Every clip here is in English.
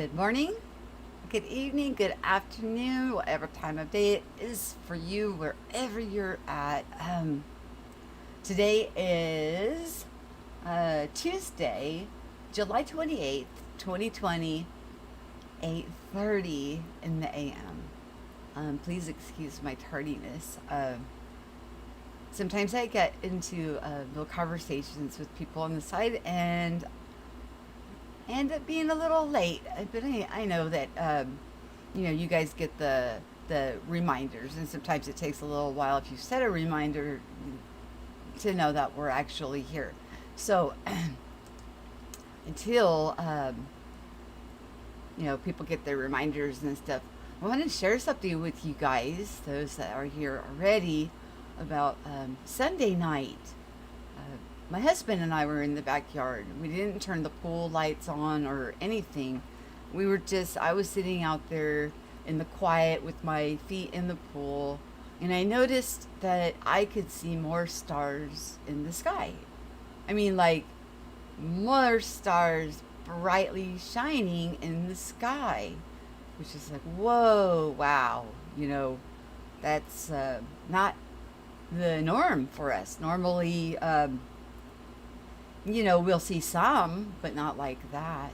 Good morning, good evening, good afternoon, whatever time of day it is for you, wherever you're at. Today is Tuesday, July 28th, 2020, 8:30 in the AM. Please excuse my tardiness. Sometimes I get into little conversations with people on the side and end up being a little late. But I know that you guys get the reminders, and sometimes it takes a little while if you set a reminder to know that we're actually here. So until people get their reminders and stuff, I want to share something with you guys, those that are here already, about Sunday night. My husband and I were in the backyard. We didn't turn the pool lights on or anything. I was sitting out there in the quiet with my feet in the pool, and I noticed that I could see more stars in the sky. I mean, like, more stars brightly shining in the sky, which is like, whoa, wow. That's not the norm for us. Normally, we'll see some, but not like that.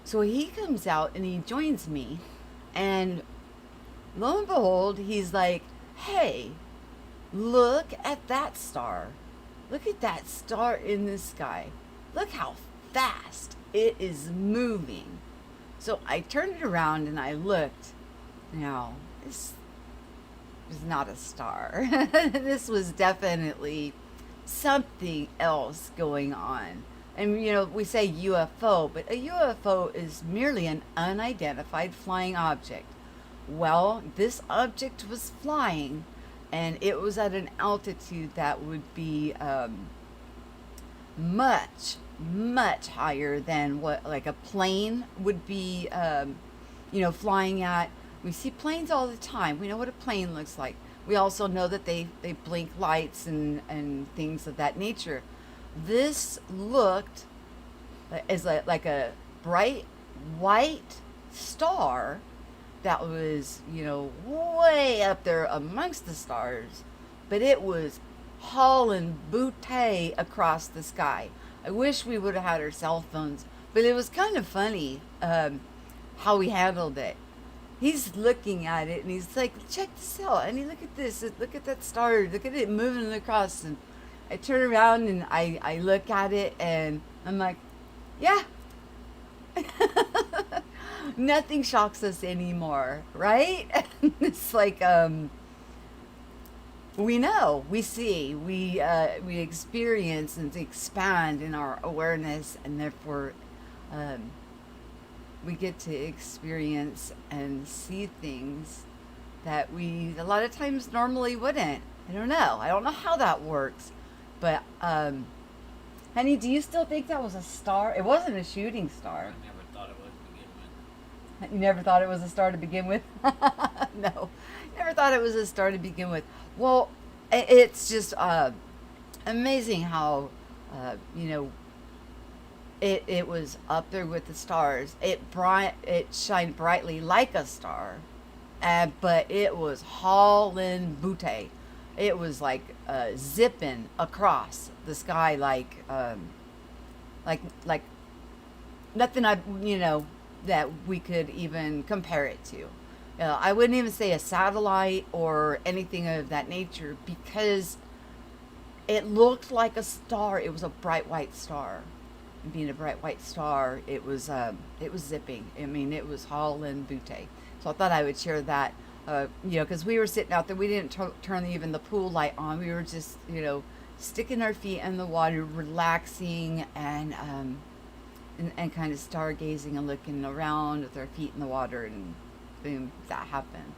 So he comes out and he joins me, and lo and behold, he's like, hey, look at that star. Look at that star in the sky. Look how fast it is moving. So I turned it around and I looked. Now, this was not a star. This was definitely something else going on. And we say UFO, but a UFO is merely an unidentified flying object. Well, this object was flying, and it was at an altitude that would be much, much higher than what like a plane would be, flying at. We see planes all the time. We know what a plane looks like. We also know that they blink lights and things of that nature. This looked as like a bright white star that was, way up there amongst the stars, but it was hauling boutte across the sky. I wish we would have had our cell phones, but it was kind of funny how we handled it. He's looking at it and he's like, check this out. I mean, look at this. Look at that star. Look at it moving across. And I turn around and I look at it and I'm like, yeah. Nothing shocks us anymore, right? It's like, we know, we see, we experience and expand in our awareness, and therefore we get to experience and see things that we a lot of times normally wouldn't. I don't know how that works, but honey, do you still think that was a star? It wasn't a shooting star. I never thought it was to begin with. You never thought it was a star to begin with? No, never thought it was a star to begin with. Well, it's just amazing how you know it was up there with the stars. It shined brightly like a star, but it was hauling booty. It was like zipping across the sky like nothing that we could even compare it to. I wouldn't even say a satellite or anything of that nature, because it looked like a star. It was a bright white star. And being a bright white star, it was zipping. I mean, it was hauling booty. So I thought I would share that, because we were sitting out there. We didn't turn even the pool light on. We were just, sticking our feet in the water, relaxing, and kind of stargazing and looking around with our feet in the water, and boom, that happened.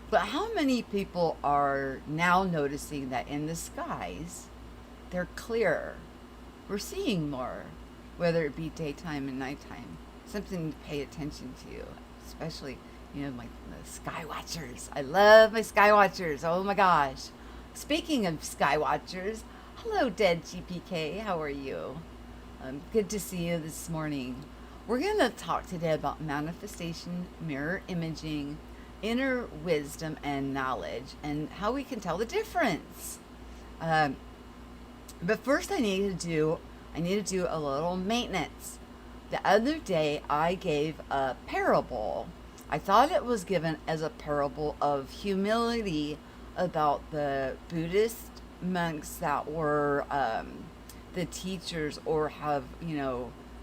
But how many people are now noticing that in the skies, they're clearer? We're seeing more, whether it be daytime and nighttime. Something to pay attention to, especially, the sky watchers. I love my sky watchers. Oh my gosh. Speaking of sky watchers, hello, Dead GPK. How are you? Good to see you this morning. We're going to talk today about manifestation, mirror imaging, inner wisdom, and knowledge, and how we can tell the difference. Um, but first, I need to do a little maintenance. The other day, I gave a parable. I thought it was given as a parable of humility about the Buddhist monks that were the teachers or have,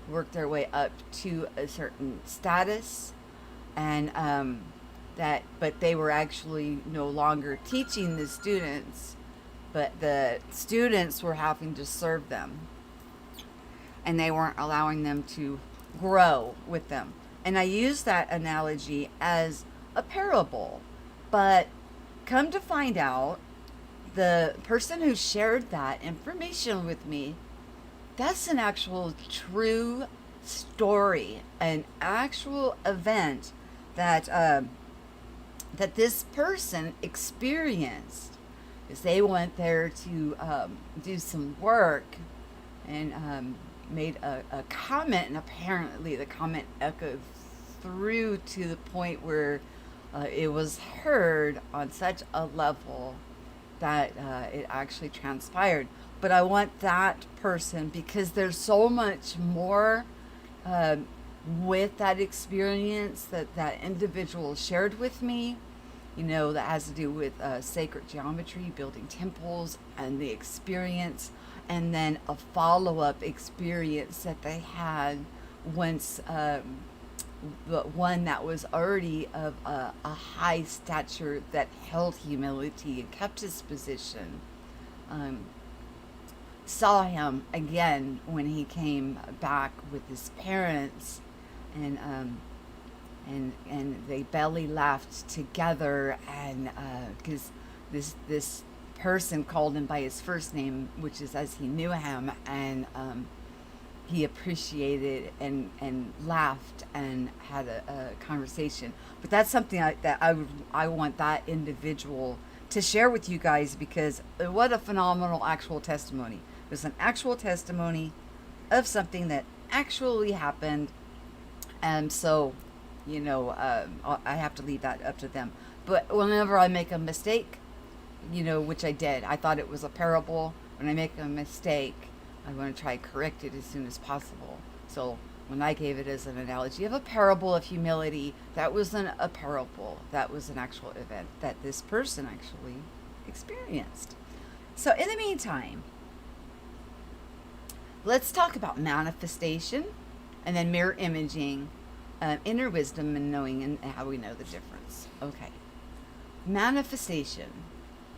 worked their way up to a certain status, and but they were actually no longer teaching the students, but the students were having to serve them, and they weren't allowing them to grow with them. And I use that analogy as a parable. But come to find out, the person who shared that information with me, that's an actual true story, an actual event that that this person experienced. Is they went there to do some work, and made a comment, and apparently the comment echoed through to the point where it was heard on such a level that it actually transpired. But I want that person, because there's so much more with that experience that that individual shared with me, that has to do with sacred geometry, building temples, and the experience, and then a follow-up experience that they had once, the one that was already of a high stature that held humility and kept his position, saw him again when he came back with his parents, and they belly laughed together, and because this person called him by his first name, which is as he knew him, and he appreciated and laughed and had a conversation. But that's something that I want that individual to share with you guys, because what a phenomenal actual testimony. It was an actual testimony of something that actually happened, and so I have to leave that up to them. But whenever I make a mistake, which I did, I thought it was a parable. When I make a mistake, I want to try to correct it as soon as possible. So when I gave it as an analogy of a parable of humility, that wasn't a parable. That was an actual event that this person actually experienced. So in the meantime, let's talk about manifestation, and then mirror imaging, inner wisdom, and knowing, and how we know the difference. Okay. Manifestation.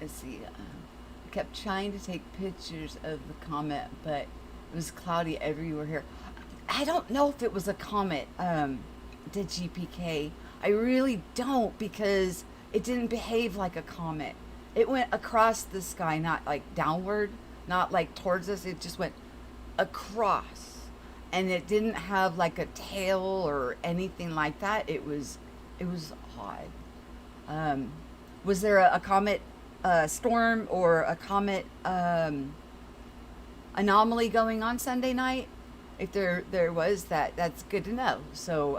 Let's see. I kept trying to take pictures of the comet, but it was cloudy everywhere here. I don't know if it was a comet, did GPK. I really don't, because it didn't behave like a comet. It went across the sky, not like downward, not like towards us. It just went across, and it didn't have like a tail or anything like that. It was odd. Was there a comet storm or a comet anomaly going on Sunday night? If there was, that's good to know. So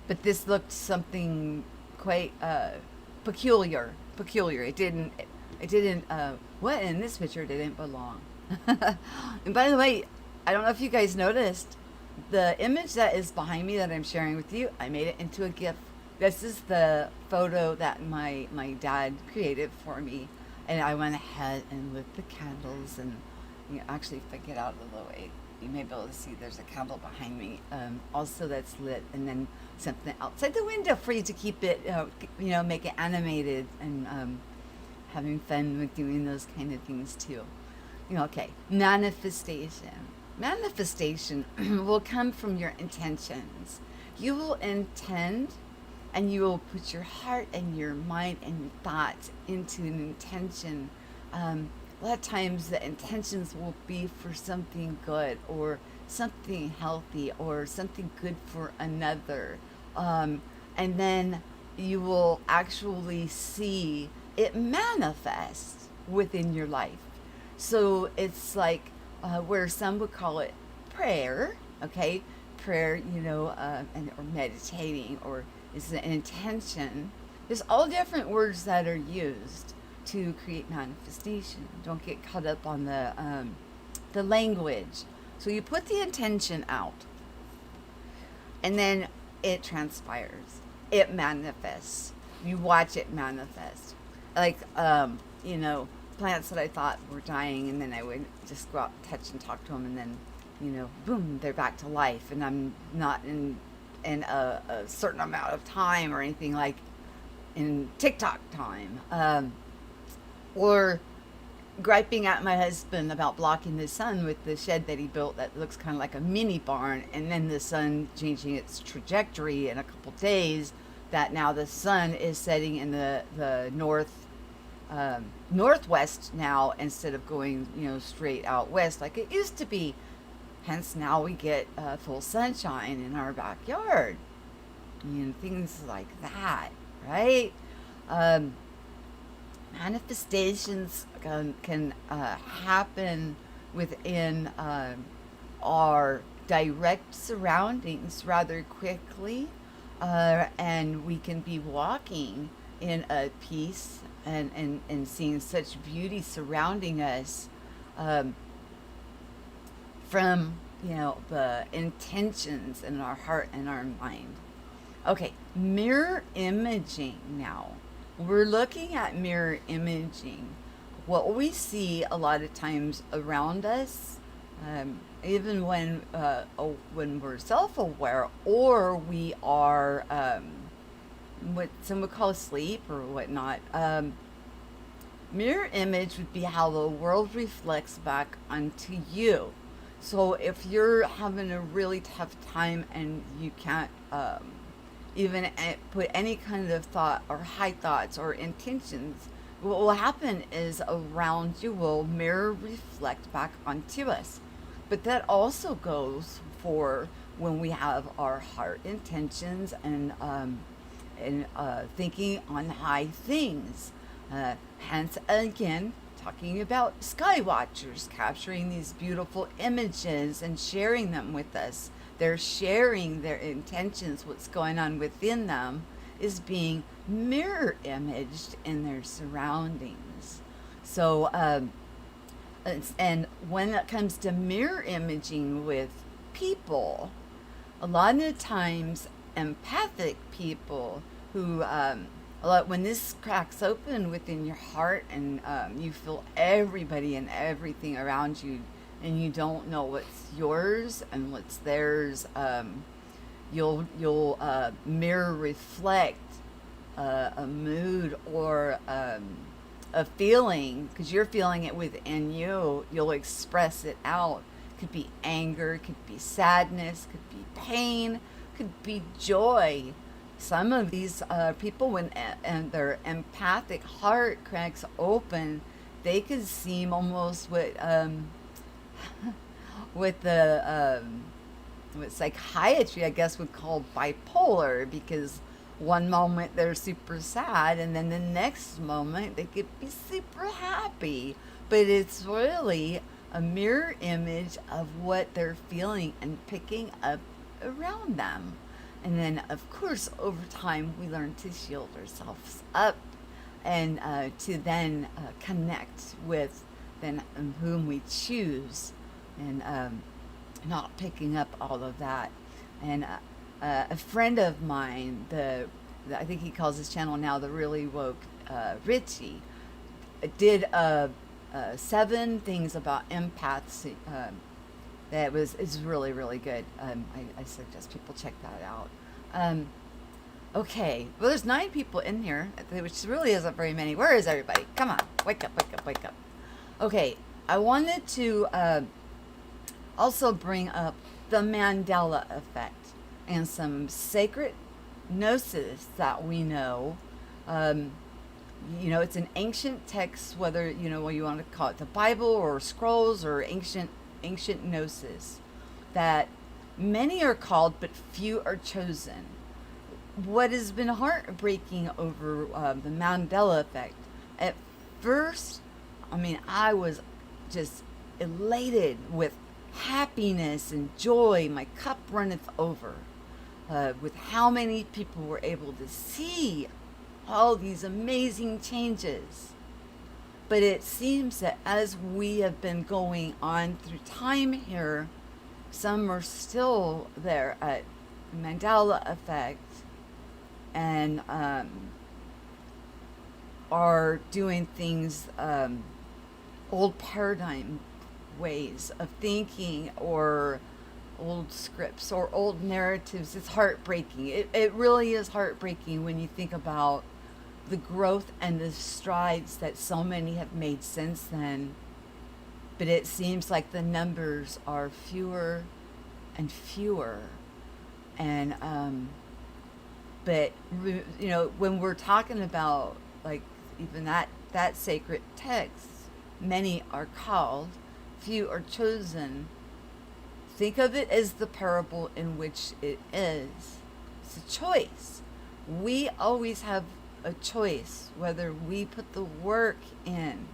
but this looked something quite peculiar. It didn't what in this picture didn't belong. And by the way, I don't know if you guys noticed, the image that is behind me that I'm sharing with you, I made it into a GIF. This is the photo that my dad created for me, and I went ahead and lit the candles, and actually, if I get out of the way, you may be able to see there's a candle behind me, also that's lit, and then something outside the window for you to keep it, make it animated, and having fun with doing those kind of things too. Okay, manifestation. Manifestation will come from your intentions. You will intend, and you will put your heart and your mind and your thoughts into an intention. A lot of times the intentions will be for something good, or something healthy, or something good for another. And then you will actually see it manifest within your life. So it's like where some would call it prayer, okay? prayer, or meditating, or is an intention. There's all different words that are used to create manifestation. Don't get caught up on the language. So you put the intention out, and then it transpires. It manifests. You watch it manifest. Like, plants that I thought were dying, and then I would just go out and touch and talk to them, and then, boom, they're back to life. And I'm not in a certain amount of time or anything, like in TikTok time. Or griping at my husband about blocking the sun with the shed that he built that looks kind of like a mini barn, and then the sun changing its trajectory in a couple days, that now the sun is setting in the northwest now, instead of going straight out west like it used to be. Hence now we get full sunshine in our backyard, things like that, right? Manifestations can happen within our direct surroundings rather quickly, and we can be walking in a peace and seeing such beauty surrounding us, from the intentions in our heart and our mind. Okay, mirror imaging now. We're looking at mirror imaging. What we see a lot of times around us, even when we're self-aware, or we are what some would call asleep or whatnot. Mirror image would be how the world reflects back onto you. So if you're having a really tough time and you can't even put any kind of thought or high thoughts or intentions, what will happen is around you will mirror reflect back onto us. But that also goes for when we have our heart intentions and thinking on high things. Hence, again, talking about sky watchers capturing these beautiful images and sharing them with us. They're sharing their intentions, what's going on within them is being mirror imaged in their surroundings. So, and when it comes to mirror imaging with people, a lot of times empathic people who, when this cracks open within your heart and you feel everybody and everything around you, and you don't know what's yours and what's theirs, you'll mirror reflect a mood or a feeling, because you're feeling it within you. You'll express it out. Could be anger, could be sadness, could be pain, could be joy. Some of these people, when and their empathic heart cracks open, they could seem almost what what psychiatry, I guess, would call bipolar, because one moment they're super sad, and then the next moment they could be super happy. But it's really a mirror image of what they're feeling and picking up around them. And then, of course, over time, we learn to shield ourselves up and to then connect with then whom we choose, and not picking up all of that. And a friend of mine, I think he calls his channel now the Really Woke Richie, did 7 things about empaths. That is really, really good. I suggest people check that out. Okay, well, there's 9 people in here, which really isn't very many. Where is everybody? Come on, wake up, wake up, wake up. Okay, I wanted to also bring up the Mandela Effect and some sacred gnosis that we know. It's an ancient text, whether what you want to call it, the Bible or scrolls or ancient gnosis, that many are called but few are chosen. What has been heartbreaking over the Mandela Effect, at first, I was just elated with happiness and joy. My cup runneth over. With how many people were able to see all these amazing changes. But it seems that as we have been going on through time here, some are still there at Mandela Effect and are doing things, old paradigm ways of thinking or old scripts or old narratives. It's heartbreaking. It really is heartbreaking when you think about the growth and the strides that so many have made since then. But it seems like the numbers are fewer and fewer. And, but, when we're talking about, like, even that sacred text, many are called, few are chosen. Think of it as the parable in which it is. It's a choice. We always have a choice whether we put the work in.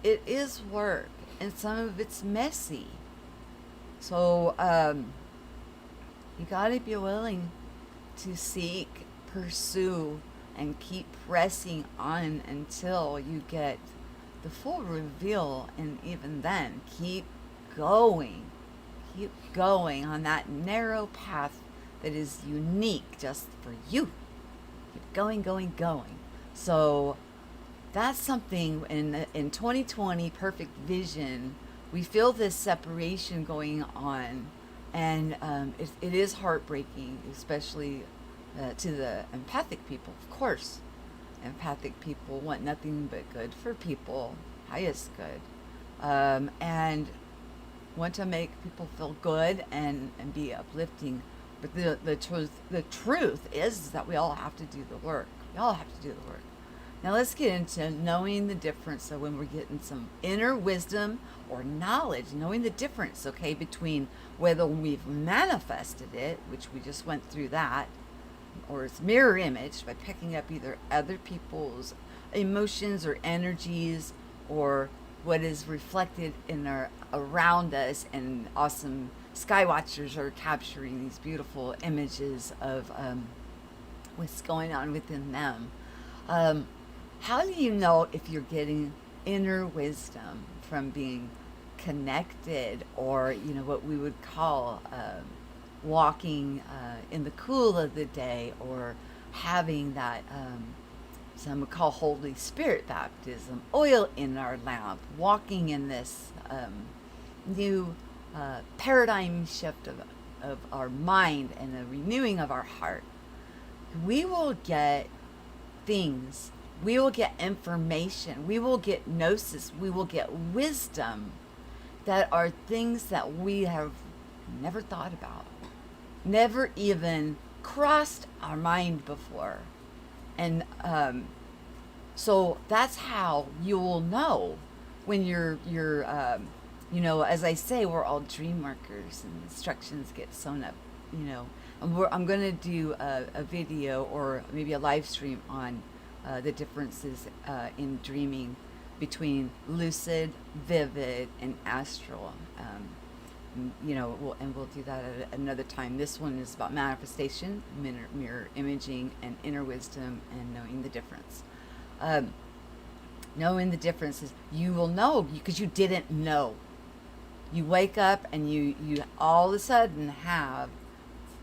It is work, and some of it's messy. So you got to be willing to seek, pursue, and keep pressing on until you get the full reveal. And even then, keep going. Keep going on that narrow path that is unique just for you. Keep going, going, going. So that's something in 2020 perfect vision. We feel this separation going on, and it is heartbreaking, especially to the empathic people. Of course, empathic people want nothing but good for people, highest good, and want to make people feel good and be uplifting. But the truth is that we all have to do the work. We all have to do the work. Now let's get into knowing the difference. So when we're getting some inner wisdom or knowledge, knowing the difference, okay, between whether we've manifested it, which we just went through that, or it's mirror image by picking up either other people's emotions or energies, or what is reflected in our around us, and awesome sky watchers are capturing these beautiful images of what's going on within them. How do you know if you're getting inner wisdom from being connected, or what we would call walking in the cool of the day, or having that some would call Holy Spirit baptism, oil in our lamp, walking in this new paradigm shift of our mind and the renewing of our heart? We will get things, we will get information, we will get gnosis, we will get wisdom that are things that we have never thought about, never even crossed our mind before. And so that's how you'll know when you're as I say, we're all dream markers, and instructions get sewn up, And I'm going to do a video or maybe a live stream on the differences in dreaming between lucid, vivid, and astral. We'll do that at another time. This one is about manifestation, mirror imaging, and inner wisdom, and knowing the difference. Knowing the differences, you will know because you didn't know. You wake up and you all of a sudden have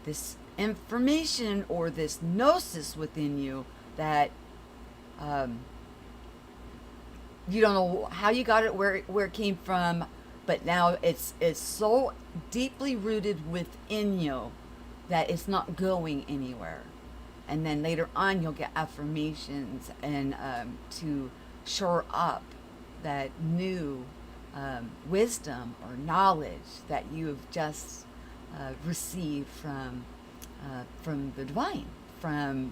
this information or this gnosis within you that you don't know how you got it, where it came from, but now it's so deeply rooted within you that it's not going anywhere. And then later on you'll get affirmations and to shore up that new wisdom or knowledge that you have just received from the divine, from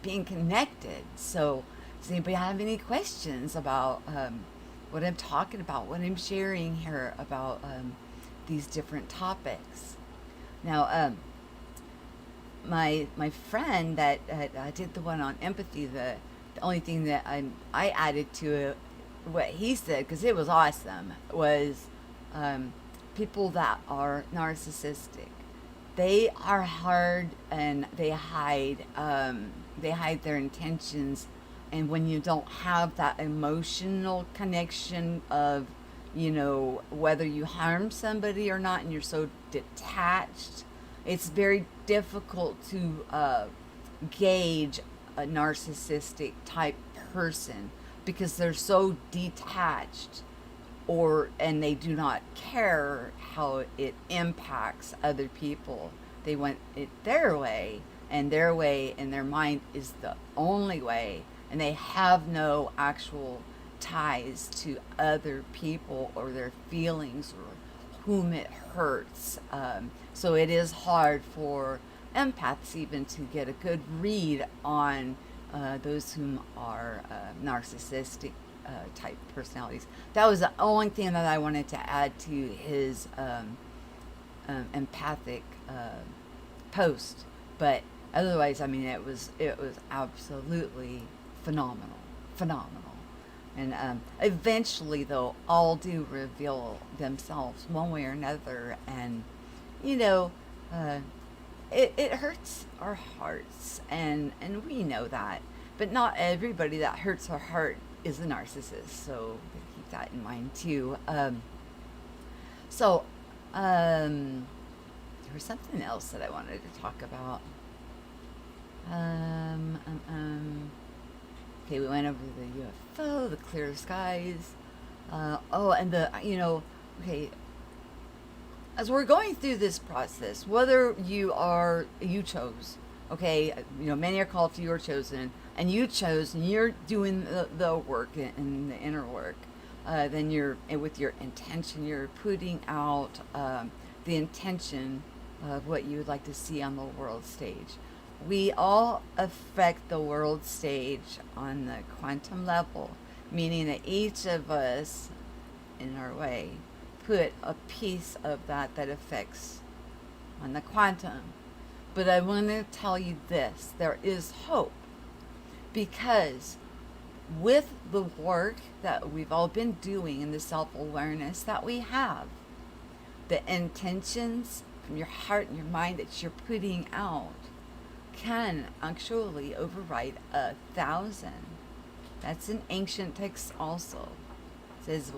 being connected. So does anybody have any questions about what I'm talking about, what I'm sharing here about these different topics? Now, my friend that did the one on empathy, the only thing that I added to it, what he said, because it was awesome, was people that are narcissistic, they are hard and they hide their intentions. And when you don't have that emotional connection of, whether you harm somebody or not, and you're so detached, it's very difficult to gauge a narcissistic type person because they're so detached, and they do not care how it impacts other people. They want it their way, and their way in their mind is the only way, and they have no actual ties to other people or their feelings or whom it hurts. So it is hard for empaths even to get a good read on those whom are narcissistic type personalities. That was the only thing that I wanted to add to his empathic post, but otherwise, I mean, it was absolutely phenomenal. And eventually, though, all do reveal themselves one way or another, and you know, uh, it hurts our hearts, and we know that. But not everybody that hurts our heart is a narcissist, so keep that in mind too. So, there was something else that I wanted to talk about. Um, um, um, okay, we went over the UFO, the clear skies. Oh, and okay, as we're going through this process, whether you chose, okay, many are called, few are chosen, and you chose, and you're doing the work and the inner work, then you're, and with your intention, you're putting out the intention of what you would like to see on the world stage. We all affect the world stage on the quantum level, meaning that each of us, in our way, put a piece of that affects on the quantum. But I want to tell you this, there is hope, because with the work that we've all been doing and the self-awareness that we have, the intentions from your heart and your mind that you're putting out can actually override 1,000. That's an ancient text also. It says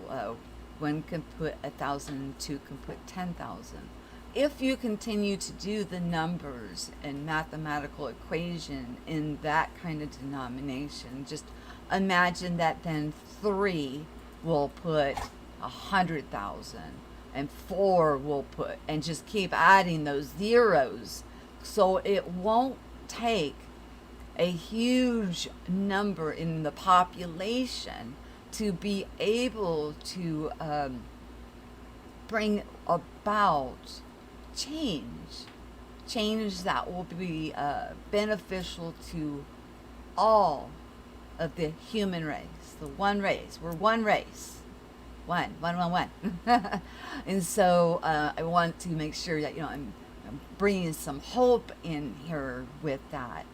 one can put 1,000, two can put 10,000. If you continue to do the numbers and mathematical equation in that kind of denomination, just imagine that then 3 will put 100,000, and 4 will put, and just keep adding those zeros. So it won't take a huge number in the population to be able to bring about change that will be beneficial to all of the human race, the one race. We're one race. One. And so I want to make sure that, I'm bringing some hope in here with that.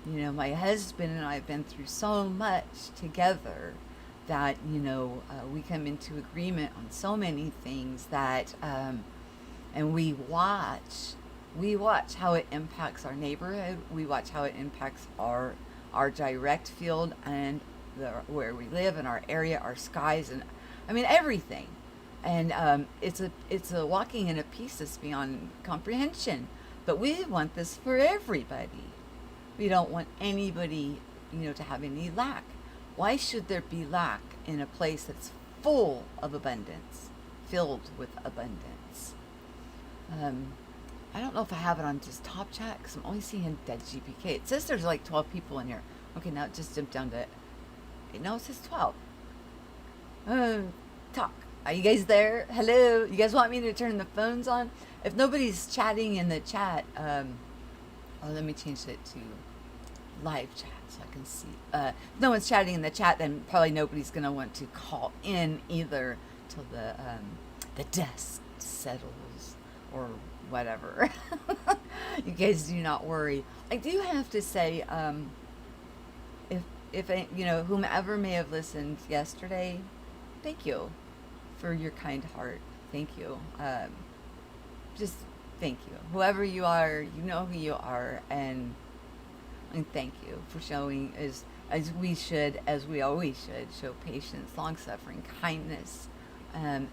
My husband and I have been through so much together that, we come into agreement on so many things that, and we watch how it impacts our neighborhood. We watch how it impacts our direct field and where we live in our area, our skies, and I mean everything. And it's a walking in a peace that's beyond comprehension. But we want this for everybody. We don't want anybody, to have any lack. Why should there be lack in a place that's full of abundance, filled with abundance? I don't know if I have it on just top chat because I'm only seeing dead GPK. It says there's like 12 people in here. Okay, now it just jumped down to, no, it says 12. Talk. Are you guys there? Hello? You guys want me to turn the phones on? If nobody's chatting in the chat, let me change it to live chat so I can see. If no one's chatting in the chat, then probably nobody's going to want to call in either till the dust settles or whatever. You guys do not worry. I do have to say, if whomever may have listened yesterday, thank you for your kind heart. thank you. Just thank you. Whoever you are, you know who you are, and thank you for showing as we should, as we always should, show patience, long suffering, kindness, and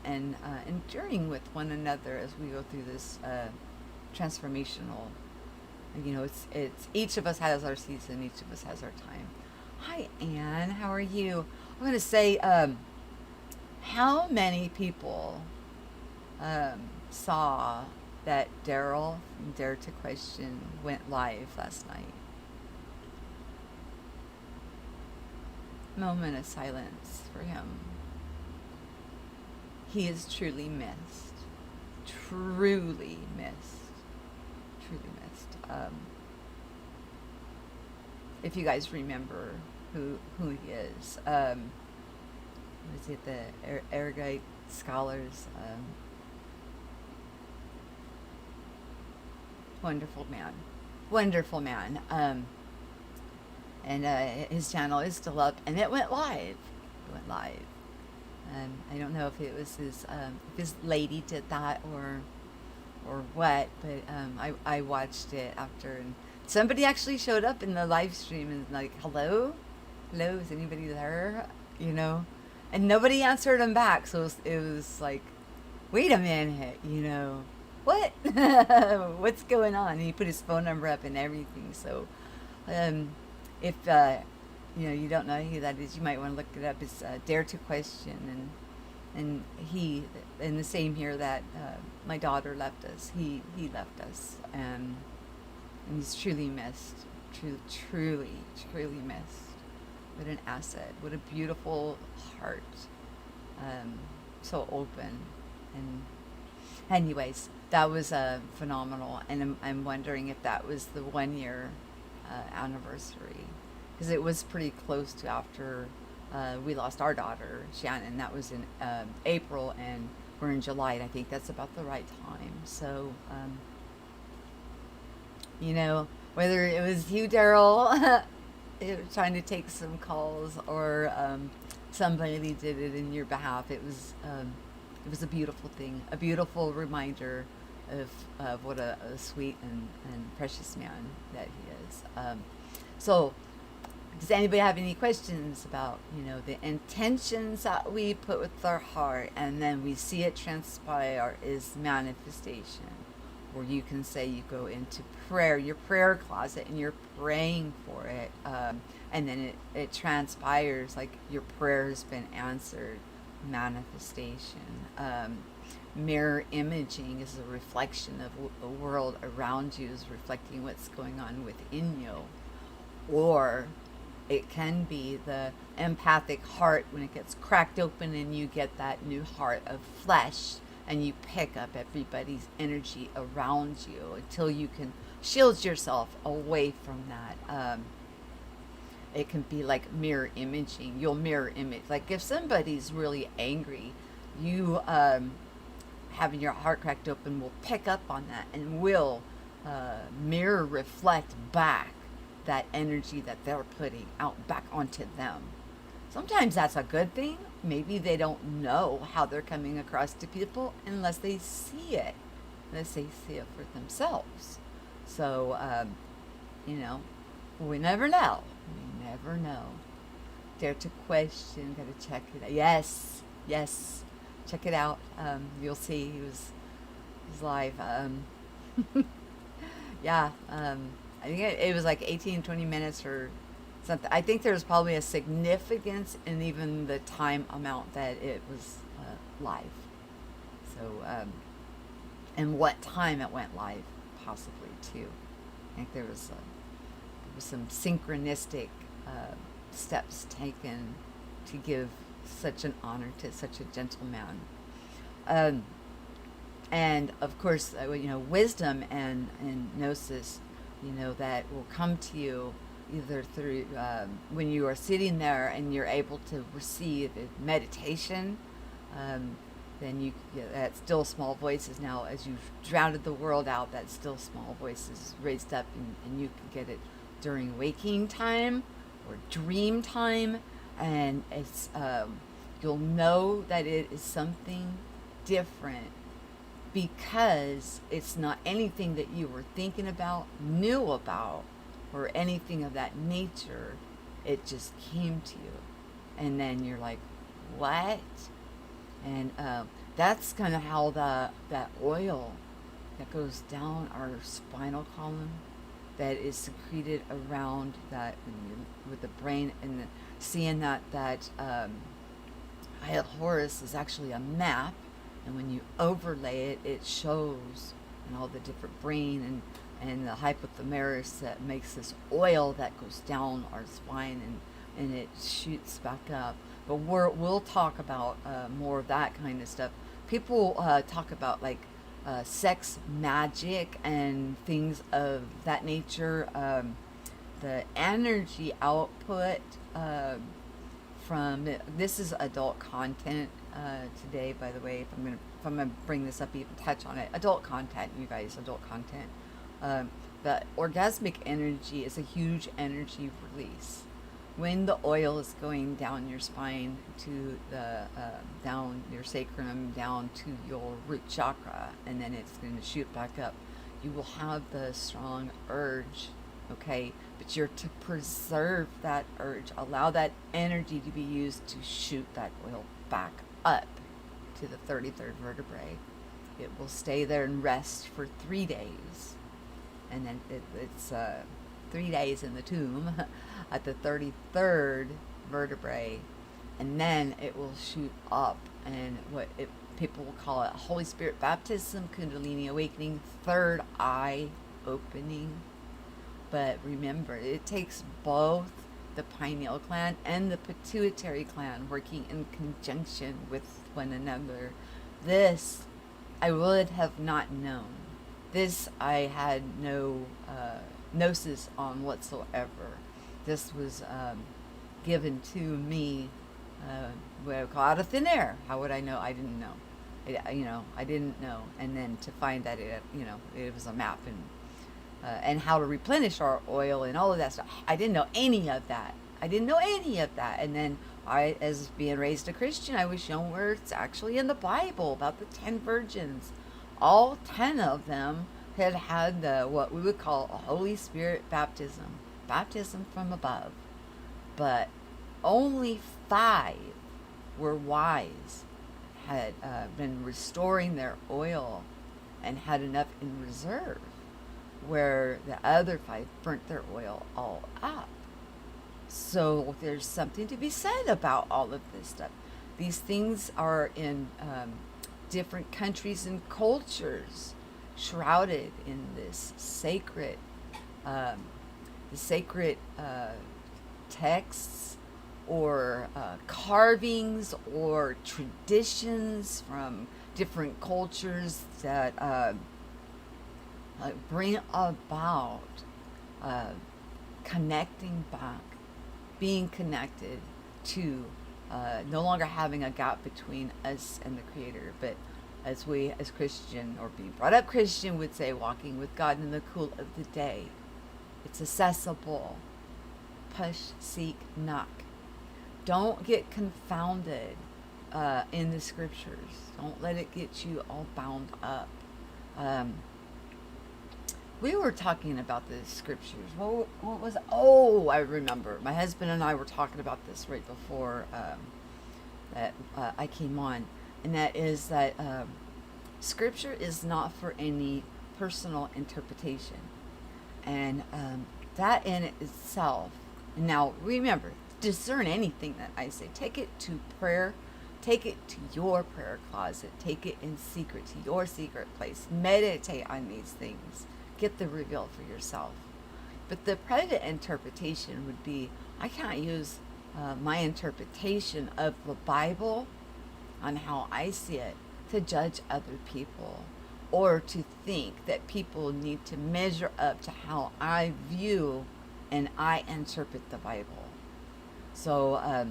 enduring with one another as we go through this transformational. You know, it's each of us has our season, each of us has our time. Hi, Anne. How are you? I'm going to say, how many people saw that Daryl from Dare to Question went live last night? Moment of silence for him. He is truly missed. Truly missed. Truly missed. If you guys remember who he is, was it the erudite scholars? Wonderful man, wonderful man. And his channel is still up, and it went live. It went live. I don't know if it was if his lady did that or what, but I watched it after, and somebody actually showed up in the live stream and like, hello, is anybody there? You know, and nobody answered him back. So it was like, wait a minute, you know, what? What's going on? And he put his phone number up and everything. So if you know, you don't know who that is, you might want to look it up. It's Dare to Question, and he, and the same here that my daughter left us. He left us, and he's truly missed, truly missed. What an asset! What a beautiful heart. So open, and anyways, that was phenomenal. And I'm wondering if that was the 1 year anniversary, because it was pretty close to after we lost our daughter Shannon. That was in April, and we're in July, and I think that's about the right time. So you know, whether it was you, Daryl, trying to take some calls, or somebody did it in your behalf, it was a beautiful thing, a beautiful reminder of what a sweet and precious man that he is. So, does anybody have any questions about, you know, the intentions that we put with our heart and then we see it transpire is manifestation? Or you can say you go into prayer, your prayer closet, and you're praying for it, and then it transpires like your prayer has been answered. Manifestation. Mirror imaging is a reflection of the world around you is reflecting what's going on within you. Or it can be the empathic heart when it gets cracked open and you get that new heart of flesh, and you pick up everybody's energy around you until you can shield yourself away from that. It can be like mirror imaging. You'll mirror image. Like if somebody's really angry, you having your heart cracked open will pick up on that and will mirror reflect back that energy that they're putting out back onto them. Sometimes that's a good thing. Maybe they don't know how they're coming across to people unless they see it, unless they see it for themselves. So, you know, we never know. We never know. Dare to Question. Gotta check it out. Yes. Check it out. You'll see he was live. Yeah. I think it was like 18, 20 minutes or something. I think there's probably a significance in even the time amount that it was live. So, and what time it went live, possibly too. I think there was some synchronistic steps taken to give such an honor to such a gentleman. And of course, you know, wisdom and gnosis, you know, that will come to you either through when you are sitting there and you're able to receive meditation. Then that still small voice is now, as you've drowned the world out, that still small voice is raised up, and you can get it during waking time or dream time, and it's you'll know that it is something different because it's not anything that you were thinking about, knew about, or anything of that nature. It just came to you. And then you're like, what? And that's kind of how that oil that goes down our spinal column, that is secreted around that with the brain, and seeing that Eye of Horus is actually a map, and when you overlay it, it shows and all the different brain and the hypothalamus that makes this oil that goes down our spine, and it shoots back up. But we'll talk about more of that kind of stuff. People talk about like sex magic and things of that nature. The energy output from this is adult content today, by the way. If I'm gonna bring this up, even touch on it. Adult content, you guys, adult content. The orgasmic energy is a huge energy release when the oil is going down your spine to the down your sacrum, down to your root chakra, and then it's going to shoot back up. You will have the strong urge, okay, but you're to preserve that urge. Allow that energy to be used to shoot that oil back up to the 33rd vertebrae. It will stay there and rest for 3 days, and then it's 3 days in the tomb at the 33rd vertebrae, and then it will shoot up, and people will call it Holy Spirit baptism, Kundalini awakening, third eye opening. But remember, it takes both the pineal gland and the pituitary gland working in conjunction with one another. This I would have not known. This I had no gnosis on whatsoever. This was given to me, what I call out of thin air. How would I know? I didn't know. I didn't know. And then to find that it was a map, and how to replenish our oil and all of that stuff. I didn't know any of that. And then I, as being raised a Christian, I was shown where it's actually in the Bible about the 10 virgins. All 10 of them had the what we would call a Holy Spirit baptism from above, but only 5 were wise, had been restoring their oil and had enough in reserve, where the other 5 burnt their oil all up. So there's something to be said about all of this stuff. These things are in different countries and cultures, shrouded in this sacred, texts or carvings or traditions from different cultures that bring about connecting back, being connected to no longer having a gap between us and the Creator, but as we as Christian, or being brought up Christian, would say, walking with God in the cool of the day. It's accessible. Push, seek, knock. Don't get confounded in the scriptures. Don't let it get you all bound up. We were talking about the scriptures. What was it? Oh, I remember. My husband and I were talking about this right before that I came on. And that is that scripture is not for any personal interpretation. And that in itself, now remember, discern anything that I say. Take it to prayer. Take it to your prayer closet. Take it in secret, to your secret place. Meditate on these things. Get the reveal for yourself. But the private interpretation would be, I can't use my interpretation of the Bible on how I see it to judge other people, or to think that people need to measure up to how I view and I interpret the Bible. So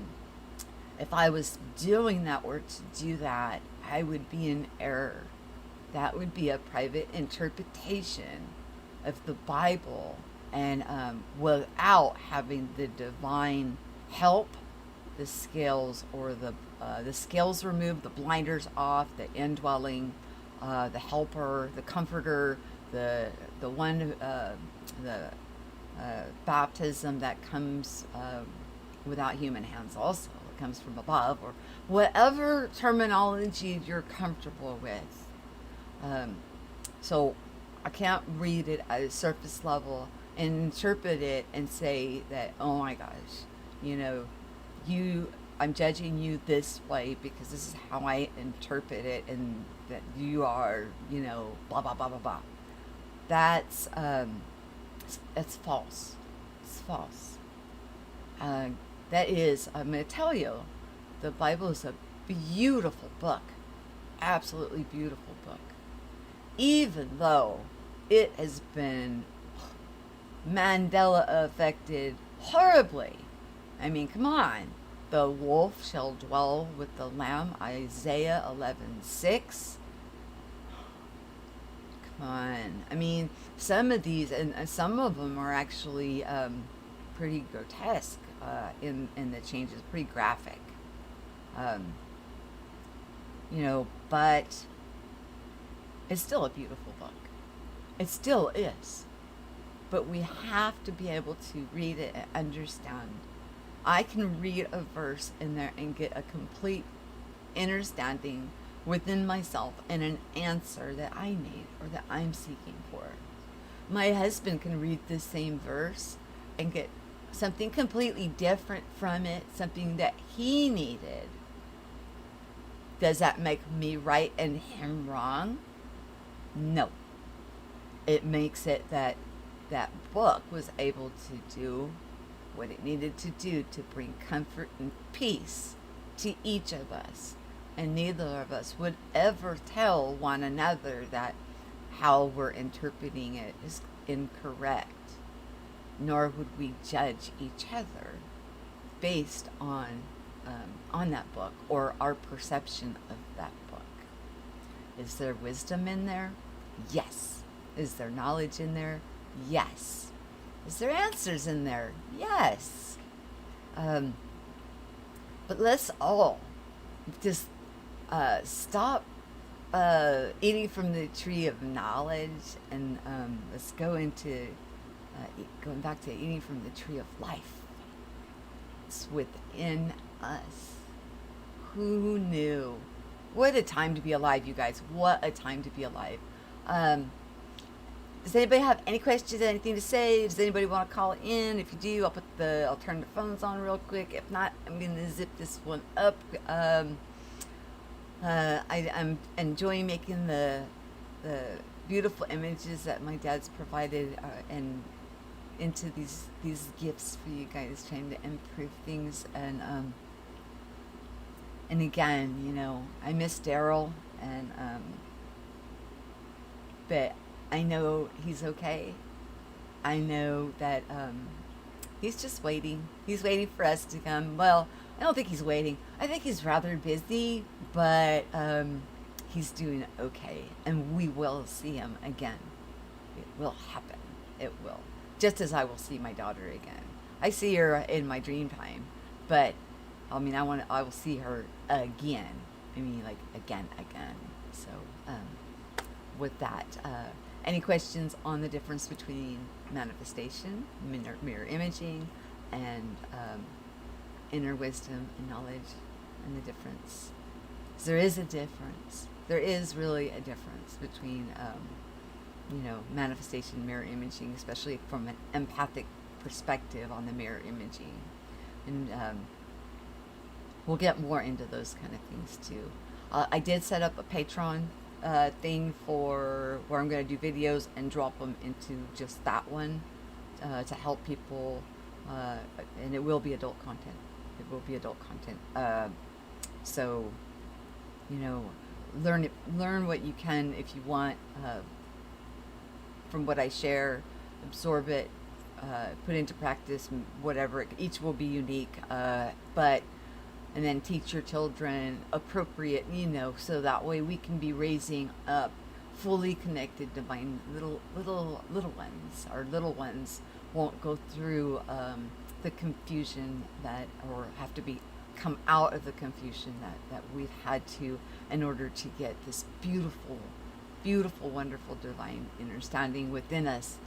if I was doing that, or to do that, I would be in error. That would be a private interpretation of the Bible, and without having the divine help, the scales, or the the scales removed, the blinders off, the indwelling, the helper, the comforter, the one, the baptism that comes without human hands also. It comes from above, or whatever terminology you're comfortable with. So I can't read it at a surface level and interpret it and say that, oh my gosh, you know, I'm judging you this way because this is how I interpret it, and that you are, you know, blah blah blah blah blah. That's false. It's false. That is, I'm going to tell you, the Bible is a beautiful book, absolutely beautiful book. Even though it has been Mandela affected horribly. I mean, come on. The wolf shall dwell with the lamb, Isaiah 11:6. Come on. I mean, some of these, and some of them are actually pretty grotesque in the changes, pretty graphic. You know, but it's still a beautiful book. It still is. But we have to be able to read it and understand. I can read a verse in there and get a complete understanding within myself and an answer that I need or that I'm seeking for. My husband can read the same verse and get something completely different from it, something that he needed. Does that make me right and him wrong? No. It makes it that that book was able to do what it needed to do to bring comfort and peace to each of us. And neither of us would ever tell one another that how we're interpreting it is incorrect, nor would we judge each other based on that book or our perception of that book. Is there wisdom in there? Yes. Is there knowledge in there? Yes. Is there answers in there? Yes. But let's all just stop eating from the tree of knowledge, and let's go into going back to eating from the tree of life. It's within us. Who knew? What a time to be alive, you guys. What a time to be alive. Does anybody have any questions, anything to say? Does anybody want to call in? If you do, I'll turn the phones on real quick. If not, I'm going to zip this one up. I'm enjoying making the beautiful images that my dad's provided and into these gifts for you guys, trying to improve things. And again, you know, I miss Daryl, and but I know he's okay. I know that he's just waiting. He's waiting for us to come. Well, I don't think he's waiting. I think he's rather busy, but he's doing okay. And we will see him again. It will happen. It will. Just as I will see my daughter again. I see her in my dream time, but I mean, I will see her again. I mean, like again. So with that, any questions on the difference between manifestation, mirror imaging, and inner wisdom and knowledge, and the difference? There is a difference. There is really a difference between, manifestation, mirror imaging, especially from an empathic perspective on the mirror imaging. And we'll get more into those kind of things too. I did set up a Patreon thing for where I'm going to do videos and drop them into just that one to help people, and it will be adult content. It will be adult content. So, learn what you can if you want from what I share, absorb it, put into practice, whatever. Each will be unique, and then teach your children appropriate, so that way we can be raising up fully connected divine little ones. Our little ones won't go through the confusion that, or have to be come out of the confusion that we've had to in order to get this beautiful, beautiful, wonderful divine understanding within us.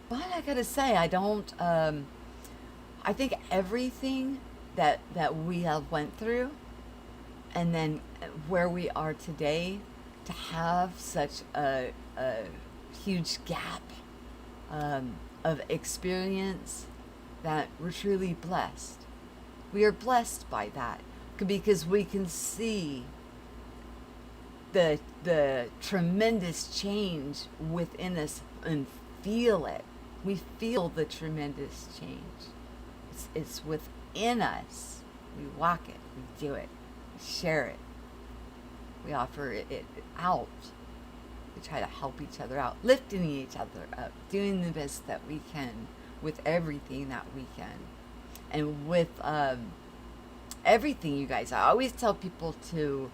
But I gotta say, I think everything that we have went through, and then where we are today, to have such a huge gap of experience, that we're truly blessed. We are blessed by that because we can see the tremendous change within us and feel it. We feel the tremendous change. It's within us. We walk it. We do it. We share it. We offer it out. We try to help each other out, lifting each other up, doing the best that we can with everything that we can. And with everything, you guys, I always tell people to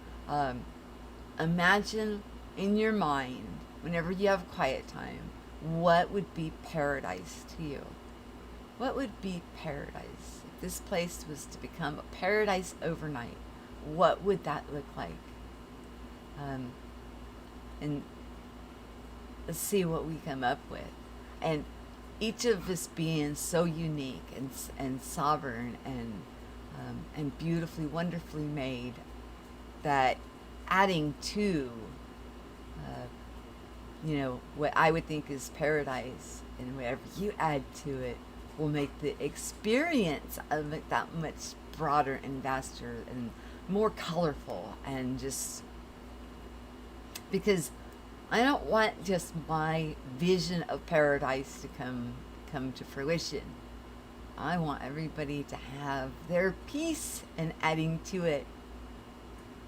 imagine in your mind, whenever you have quiet time, what would be paradise to you? What would be paradise? If this place was to become a paradise overnight, what would that look like? And let's see what we come up with. And each of us being so unique and sovereign and beautifully, wonderfully made, that adding to, what I would think is paradise, and whatever you add to it will make the experience of it that much broader and vaster and more colorful, and just because I don't want just my vision of paradise to come to fruition. I want everybody to have their piece and adding to it.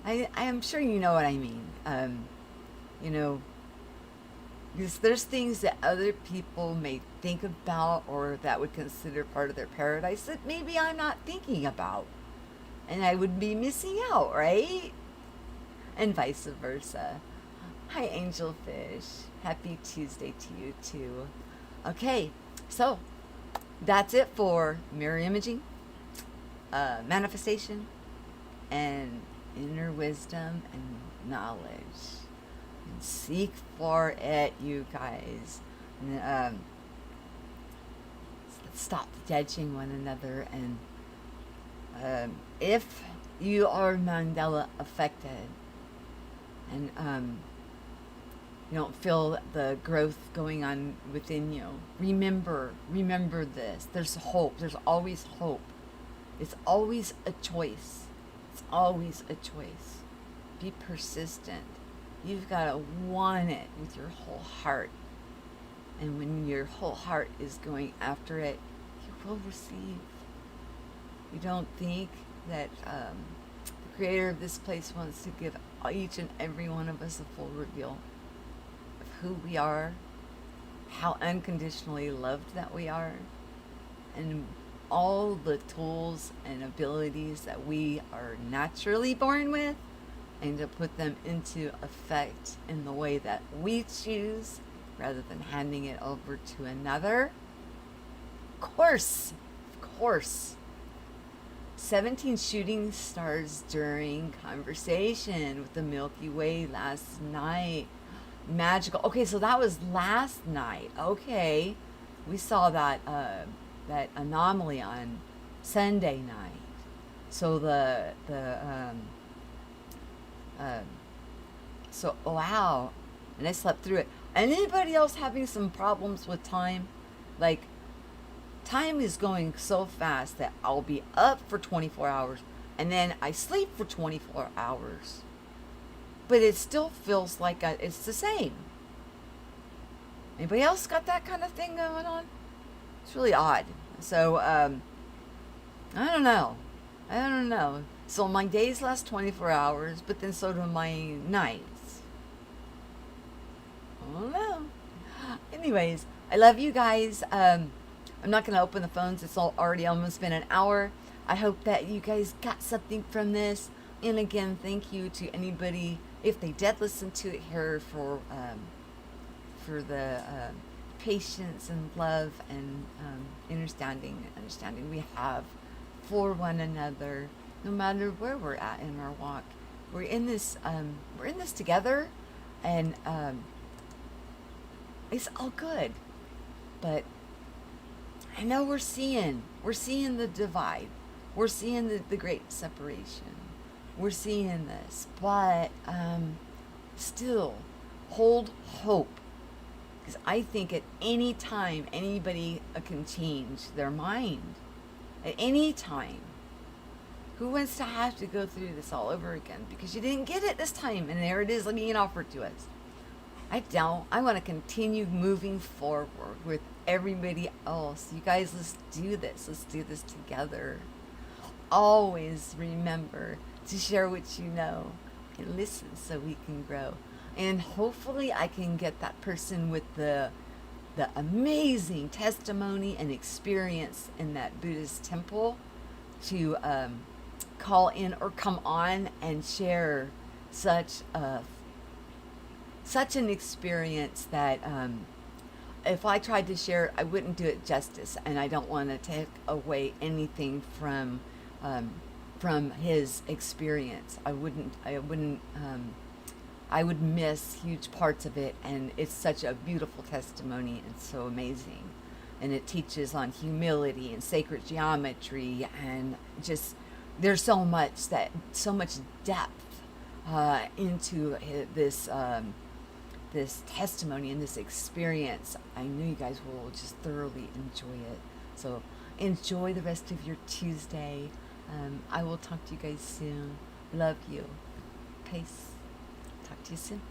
I am sure you know what I mean. Because there's things that other people may think about or that would consider part of their paradise that maybe I'm not thinking about. And I would be missing out, right? And vice versa. Hi, Angelfish. Happy Tuesday to you, too. Okay, so that's it for mirror imaging, manifestation, and inner wisdom and knowledge. And seek for it, you guys. And, let's stop judging one another. And if you are Mandela affected, and you don't feel the growth going on within you, remember this. There's hope. There's always hope. It's always a choice. It's always a choice. Be persistent. You've got to want it with your whole heart. And when your whole heart is going after it, you will receive. You don't think that the creator of this place wants to give each and every one of us a full reveal of who we are, how unconditionally loved that we are, and all the tools and abilities that we are naturally born with, and to put them into effect in the way that we choose rather than handing it over to another. Of course. 17 shooting stars during conversation with the Milky Way last night. Magical. Okay, so that was last night. Okay. We saw that anomaly on Sunday night. So wow. And I slept through it. Anybody else having some problems with time? Like, time is going so fast that I'll be up for 24 hours and then I sleep for 24 hours. But it still feels like it's the same. Anybody else got that kind of thing going on? It's really odd. So, I don't know. So my days last 24 hours, but then so do my nights. I don't know. Anyways, I love you guys. I'm not going to open the phones. It's already almost been an hour. I hope that you guys got something from this. And again, thank you to anybody, if they did listen to it here, for the patience and love and understanding we have for one another. no matter where we're at in our walk. We're in this together, and it's all good. But I know we're seeing the divide. We're seeing the great separation. We're seeing this, but still hold hope, because I think at any time anybody can change their mind. At any time. Who wants to have to go through this all over again because you didn't get it this time and there it is being offered to us? I don't. I want to continue moving forward with everybody else. You guys, let's do this. Let's do this together. Always remember to share what you know and listen so we can grow. And hopefully I can get that person with the amazing testimony and experience in that Buddhist temple to call in or come on and share such an experience that if I tried to share it, I wouldn't do it justice, and I don't want to take away anything from his experience. I would miss huge parts of it, and it's such a beautiful testimony and so amazing. And it teaches on humility and sacred geometry, and just there's so much depth into this this testimony and this experience. I know you guys will just thoroughly enjoy it. So enjoy the rest of your Tuesday. I will talk to you guys soon. Love you. Peace. Talk to you soon.